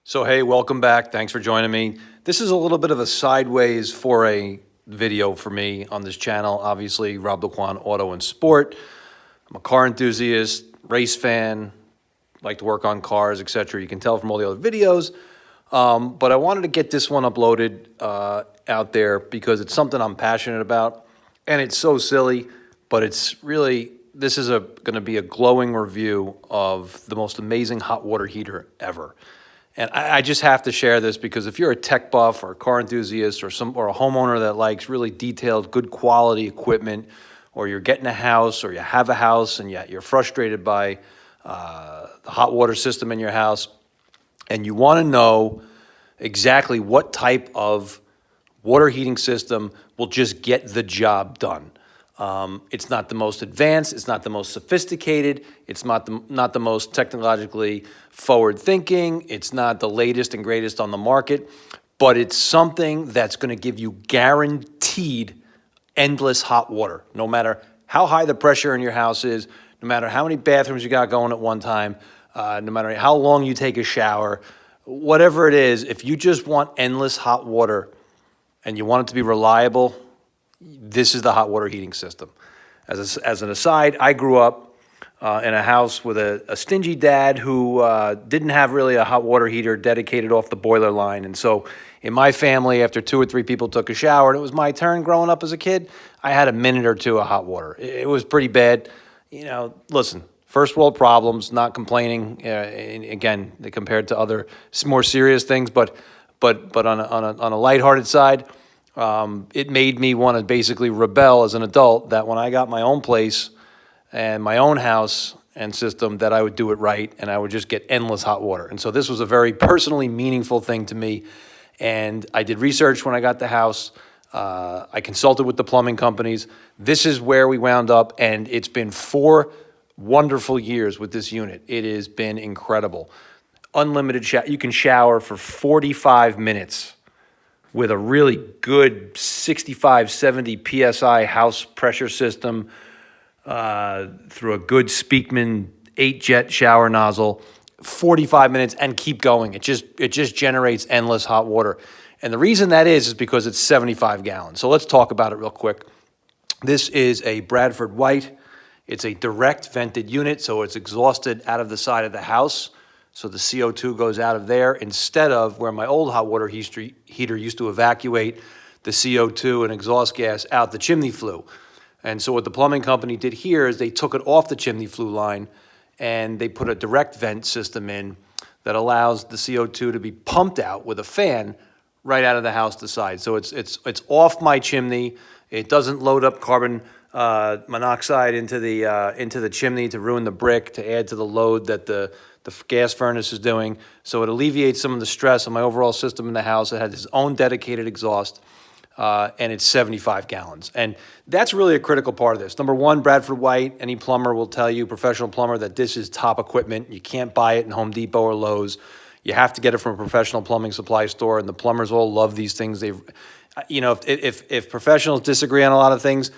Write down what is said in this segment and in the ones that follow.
So hey, welcome back. Thanks for joining me. This is a little bit of a sideways foray video for me on this channel. Obviously, Rob Laquan, Auto and Sport. I'm a car enthusiast, race fan, like to work on cars, etc. You can tell from all the other videos. But I wanted to get this one uploaded out there because it's something I'm passionate about. And it's so silly, but it's really, this is going to be a glowing review of the most amazing hot water heater ever. And I just have to share this because if you're a tech buff or a car enthusiast or a homeowner that likes really detailed, good quality equipment, or you're getting a house or you have a house and yet you're frustrated by the hot water system in your house, and you want to know exactly what type of water heating system will just get the job done. It's not the most advanced, it's not the most sophisticated, it's not the most technologically forward thinking, it's not the latest and greatest on the market, but it's something that's going to give you guaranteed endless hot water, no matter how high the pressure in your house is, no matter how many bathrooms you got going at one time, no matter how long you take a shower, whatever it is, if you just want endless hot water and you want it to be reliable, this is the hot water heating system. As an aside, I grew up in a house with a stingy dad who didn't have really a hot water heater dedicated off the boiler line. And so in my family, after 2 or 3 people took a shower and it was my turn growing up as a kid, I had a minute or two of hot water. It was pretty bad. You know, listen, first world problems, not complaining, again, compared to other more serious things, but on a lighthearted side, it made me want to basically rebel as an adult that when I got my own place and my own house and system, that I would do it right and I would just get endless hot water. And so this was a very personally meaningful thing to me. And I did research when I got the house. I consulted with the plumbing companies. This is where we wound up, and it's been 4 wonderful years with this unit. It has been incredible. Unlimited shower. You can shower for 45 minutes with a really good 65, 70 PSI house pressure system through a good Speakman 8-jet shower nozzle, 45 minutes and keep going. It just generates endless hot water. And the reason that is because it's 75 gallons. So let's talk about it real quick. This is a Bradford White. It's a direct vented unit, so it's exhausted out of the side of the house. So the CO2 goes out of there instead of where my old hot water heater used to evacuate the CO2 and exhaust gas out the chimney flue. And so what the plumbing company did here is they took it off the chimney flue line and they put a direct vent system in that allows the CO2 to be pumped out with a fan right out of the house to side. So it's off my chimney. It doesn't load up carbon monoxide into the chimney to ruin the brick, to add to the load that the gas furnace is doing. So it alleviates some of the stress on my overall system in the house. It has its own dedicated exhaust, and it's 75 gallons. And that's really a critical part of this. Number one, Bradford White, any plumber will tell you, professional plumber, that this is top equipment. You can't buy it in Home Depot or Lowe's. You have to get it from a professional plumbing supply store, and the plumbers all love these things. If professionals disagree on a lot of things,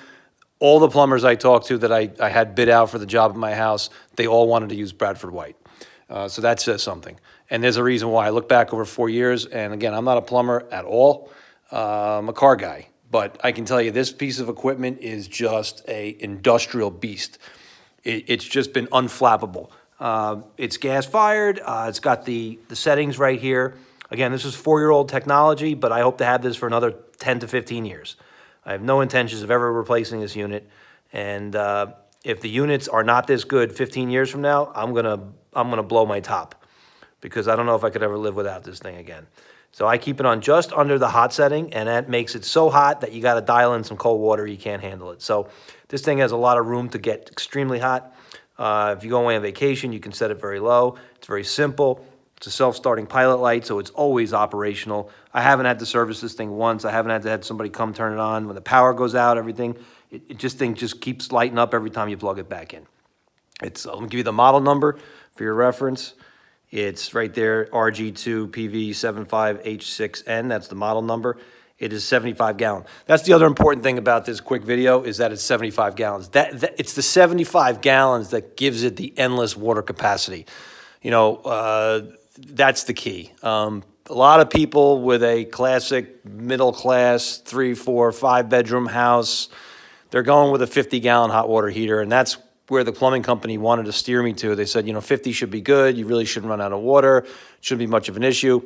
all the plumbers I talked to that I had bid out for the job at my house, they all wanted to use Bradford White. So that says something. And there's a reason why. I look back over 4 years, and again, I'm not a plumber at all. I'm a car guy. But I can tell you this piece of equipment is just an industrial beast. It's just been unflappable. It's gas-fired. It's got the settings right here. Again, this is 4-year-old technology, but I hope to have this for another 10 to 15 years. I have no intentions of ever replacing this unit. And if the units are not this good 15 years from now, I'm gonna blow my top, because I don't know if I could ever live without this thing again. So I keep it on just under the hot setting, and that makes it so hot that you got to dial in some cold water. You can't handle it. So this thing has a lot of room to get extremely hot. If you go away on vacation, you can set it very low. It's very simple. It's a self-starting pilot light, so it's always operational. I haven't had to service this thing once. I haven't had to have somebody come turn it on. When the power goes out, everything, thing just keeps lighting up every time you plug it back in. I'm going to give you the model number for your reference. It's right there, RG2PV75H6N. That's the model number. It is 75 gallon. That's the other important thing about this quick video, is that it's 75 gallons. It's the 75 gallons that gives it the endless water capacity. You know, that's the key. A lot of people with a classic middle class, 3, 4, 5 bedroom house, they're going with a 50-gallon hot water heater, and that's where the plumbing company wanted to steer me to. They said, 50 should be good. You really shouldn't run out of water. Shouldn't be much of an issue.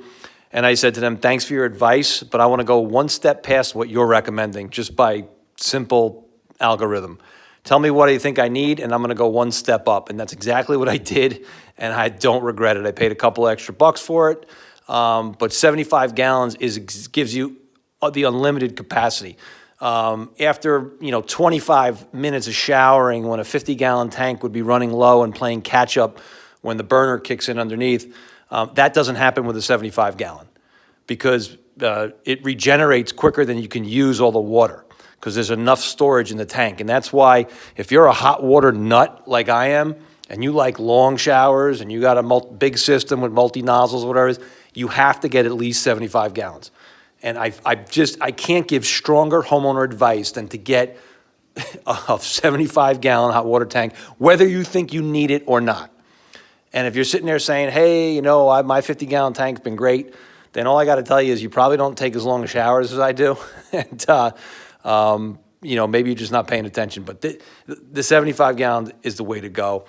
And I said to them, thanks for your advice, but I want to go one step past what you're recommending just by simple algorithm. Tell me what you think I need, and I'm going to go one step up. And that's exactly what I did, and I don't regret it. I paid a couple extra bucks for it, but 75 gallons gives you the unlimited capacity. After 25 minutes of showering, when a 50-gallon tank would be running low and playing catch up when the burner kicks in underneath, that doesn't happen with a 75-gallon because it regenerates quicker than you can use all the water because there's enough storage in the tank. And that's why if you're a hot water nut like I am and you like long showers and you got a big system with multi-nozzles or whatever it is, you have to get at least 75 gallons. And I can't give stronger homeowner advice than to get a 75-gallon hot water tank, whether you think you need it or not. And if you're sitting there saying, hey, my 50-gallon tank's been great, then all I got to tell you is you probably don't take as long showers as I do. And, maybe you're just not paying attention. But the 75-gallon is the way to go.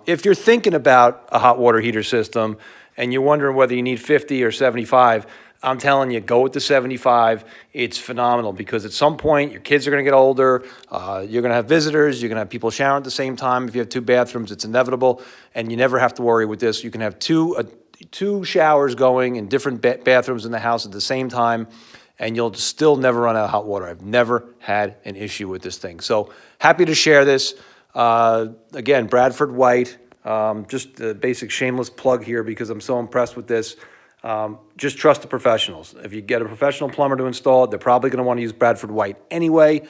If you're thinking about a hot water heater system and you're wondering whether you need 50 or 75, I'm telling you, go with the 75. It's phenomenal because at some point your kids are going to get older. You're going to have visitors. You're going to have people showering at the same time. If you have 2 bathrooms, it's inevitable, and you never have to worry with this. You can have two showers going in different bathrooms in the house at the same time, and you'll still never run out of hot water. I've never had an issue with this thing. So happy to share this. Again, Bradford White. Just a basic shameless plug here because I'm so impressed with this. Just trust the professionals. If you get a professional plumber to install it, they're probably going to want to use Bradford White anyway.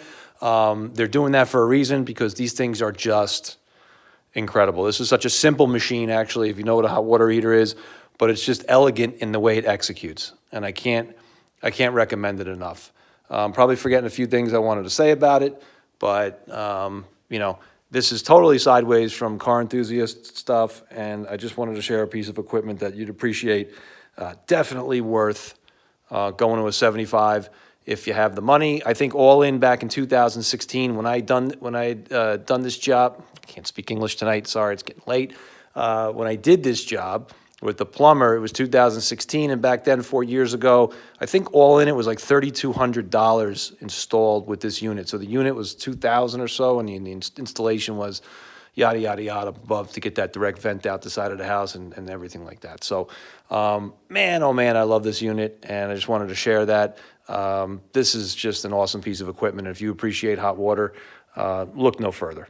They're doing that for a reason because these things are just incredible. This is such a simple machine, actually, if you know what a hot water heater is, but it's just elegant in the way it executes. And I can't recommend it enough. Probably forgetting a few things I wanted to say about it, but this is totally sideways from car enthusiast stuff, and I just wanted to share a piece of equipment that you'd appreciate. Definitely worth going to a 75 if you have the money. I think all in back in 2016 when I done this job. I can't speak English tonight. Sorry, it's getting late. When I did this job with the plumber, it was 2016, and back then, 4 years ago, I think all in it was like $3,200 installed with this unit. So the unit was $2,000 or so, and the installation was yada, yada, yada above to get that direct vent out the side of the house and everything like that. So, man, oh man, I love this unit, and I just wanted to share that. This is just an awesome piece of equipment. If you appreciate hot water, look no further.